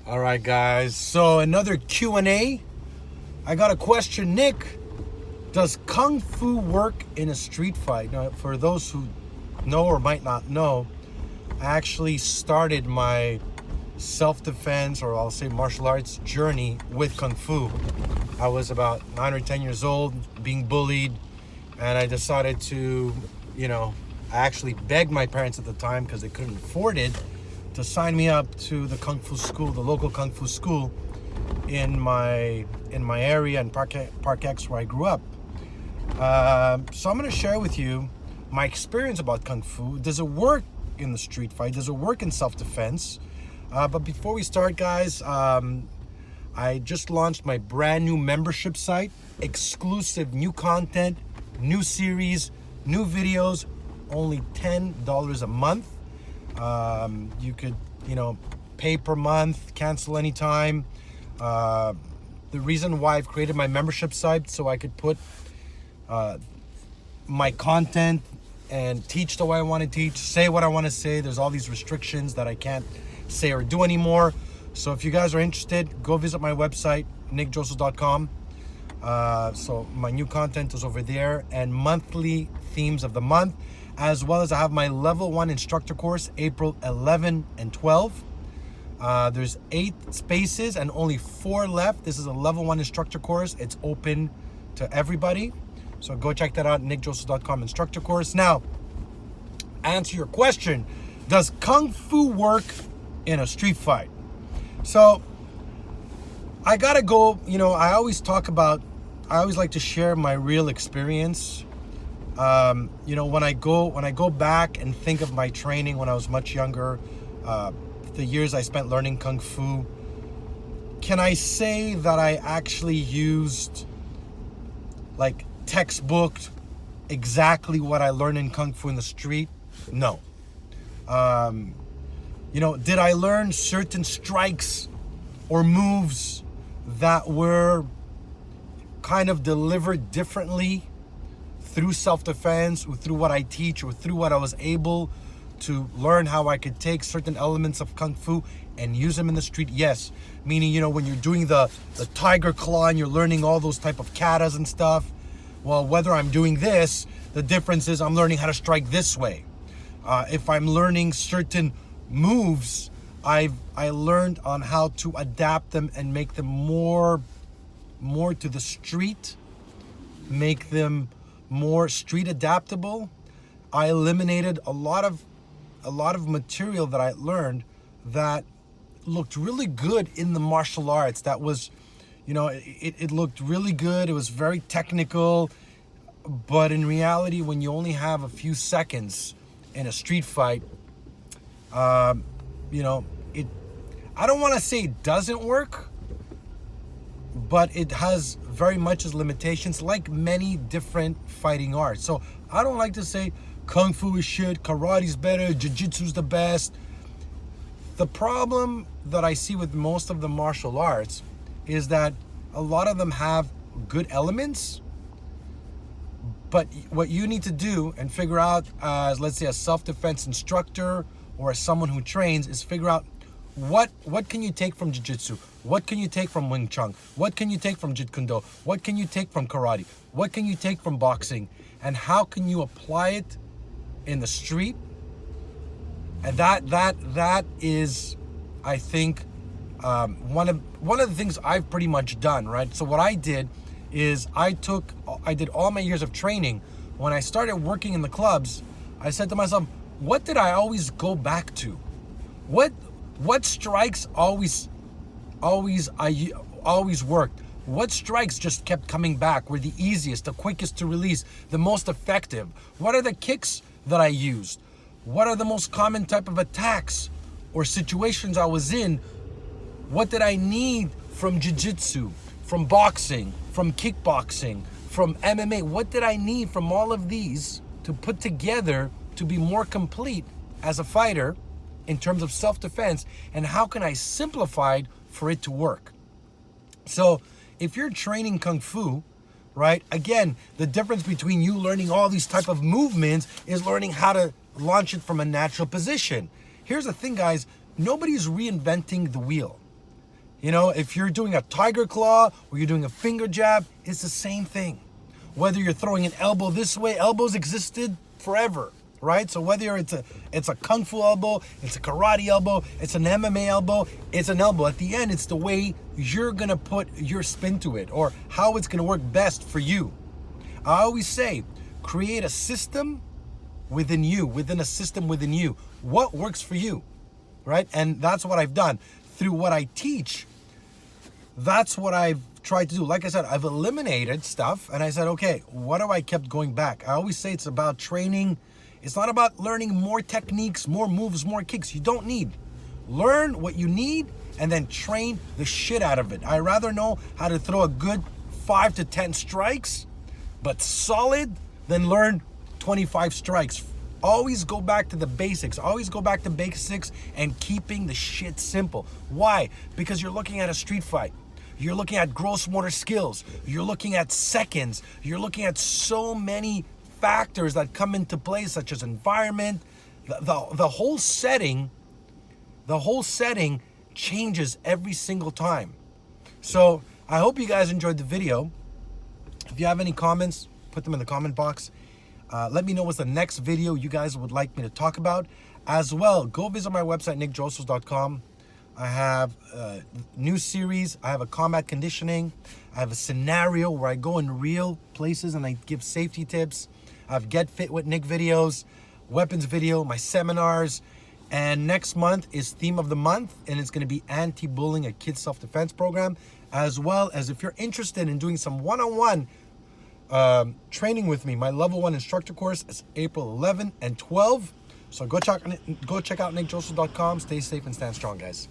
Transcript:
All right, guys. So another Q&A. I got a question, Nick. Does Kung Fu work in a street fight? Now, for those who know or might not know, I actually started my self-defense, or I'll say martial arts journey with Kung Fu. I was about 9 or 10 years old, being bullied, and I decided to, I actually begged my parents at the time because they couldn't afford it to sign me up to the Kung Fu school, the local Kung Fu school in my area in Park X where I grew up. So I'm going to share with you my experience about Kung Fu. Does it work in the street fight? Does it work in self-defense? But before we start, guys, I just launched my brand new membership site, exclusive new content, new series, new videos, only $10 a month. You could, pay per month, cancel anytime. The reason why I've created my membership site so I could put my content and teach the way I want to teach, say what I want to say. There's all these restrictions that I can't say or do anymore. So if you guys are interested, go visit my website, nickdrossos.com. So my new content is over there, and monthly themes of the month, as well as I have my level 1 instructor course, April 11 and 12. There's 8 spaces and only 4 left. This is a level 1 instructor course. It's open to everybody. So go check that out, nickdrossos.com instructor course. Now, answer your question. Does Kung Fu work in a street fight? So I gotta go, I always like to share my real experience. When I go back and think of my training when I was much younger, the years I spent learning Kung Fu, can I say that I actually used like textbook exactly what I learned in Kung Fu in the street? No. Did I learn certain strikes or moves that were kind of delivered differently through self-defense, or through what I teach, or through what I was able to learn how I could take certain elements of Kung Fu and use them in the street? Yes. Meaning, when you're doing the tiger claw and you're learning all those type of katas and stuff, well, whether I'm doing this, the difference is I'm learning how to strike this way. If I'm learning certain moves, I learned on how to adapt them and make them more to the street, make them more street adaptable. I eliminated a lot of material that I learned that looked really good in the martial arts. That was, it looked really good. It was very technical, but in reality, when you only have a few seconds in a street fight, I don't want to say it doesn't work, but it has very much its limitations, like many different fighting arts. So I don't like to say Kung Fu is shit, karate's better, jiu-jitsu's the best. The problem that I see with most of the martial arts is that a lot of them have good elements, but what you need to do and figure out as, let's say, a self-defense instructor or as someone who trains, is figure out what can you take from jiu-jitsu? What can you take from Wing Chun? What can you take from Jeet Kune Do? What can you take from karate? What can you take from boxing? And how can you apply it in the street? And that is, I think, one of the things I've pretty much done, right? So what I did is I did all my years of training. When I started working in the clubs, I said to myself, what did I always go back to? What strikes always worked? What strikes just kept coming back, were the easiest, the quickest to release, the most effective? What are the kicks that I used? What are the most common type of attacks or situations I was in? What did I need from jiu-jitsu, from boxing, from kickboxing, from MMA? What did I need from all of these to put together to be more complete as a fighter in terms of self-defense, and how can I simplify it for it to work? So if you're training Kung Fu, right, again, the difference between you learning all these type of movements is learning how to launch it from a natural position. Here's the thing, guys, nobody's reinventing the wheel. You know, if you're doing a tiger claw or you're doing a finger jab, it's the same thing. Whether you're throwing an elbow this way, elbows existed forever, right? So whether it's a kung fu elbow, it's a karate elbow, it's an MMA elbow, it's an elbow. At the end, it's the way you're gonna put your spin to it or how it's gonna work best for you. I always say, create a system within you, within a system within you. What works for you, right? And that's what I've done. Through what I teach, that's what I've tried to do. Like I said, I've eliminated stuff and I said, okay, what do I kept going back? I always say it's about training. It's not about learning more techniques, more moves, more kicks. You don't need. Learn what you need and then train the shit out of it. I rather know how to throw a good 5 to 10 strikes, but solid, than learn 25 strikes. Always go back to the basics. Always go back to basics and keeping the shit simple. Why? Because you're looking at a street fight. You're looking at gross motor skills. You're looking at seconds. You're looking at so many factors that come into play, such as environment. The whole setting changes every single time. So I hope you guys enjoyed the video. If you have any comments, put them in the comment box. Let me know what's the next video you guys would like me to talk about. As well, go visit my website, nickdrossos.com. I have a new series. I have a combat conditioning. I have a scenario where I go in real places and I give safety tips. I have Get Fit with Nick videos, weapons video, my seminars. And next month is theme of the month, and it's going to be anti-bullying, a kids self-defense program. As well as if you're interested in doing some one-on-one training with me, my level 1 instructor course is April 11 and 12. So go check out nickdrossos.com. Stay safe and stand strong, guys.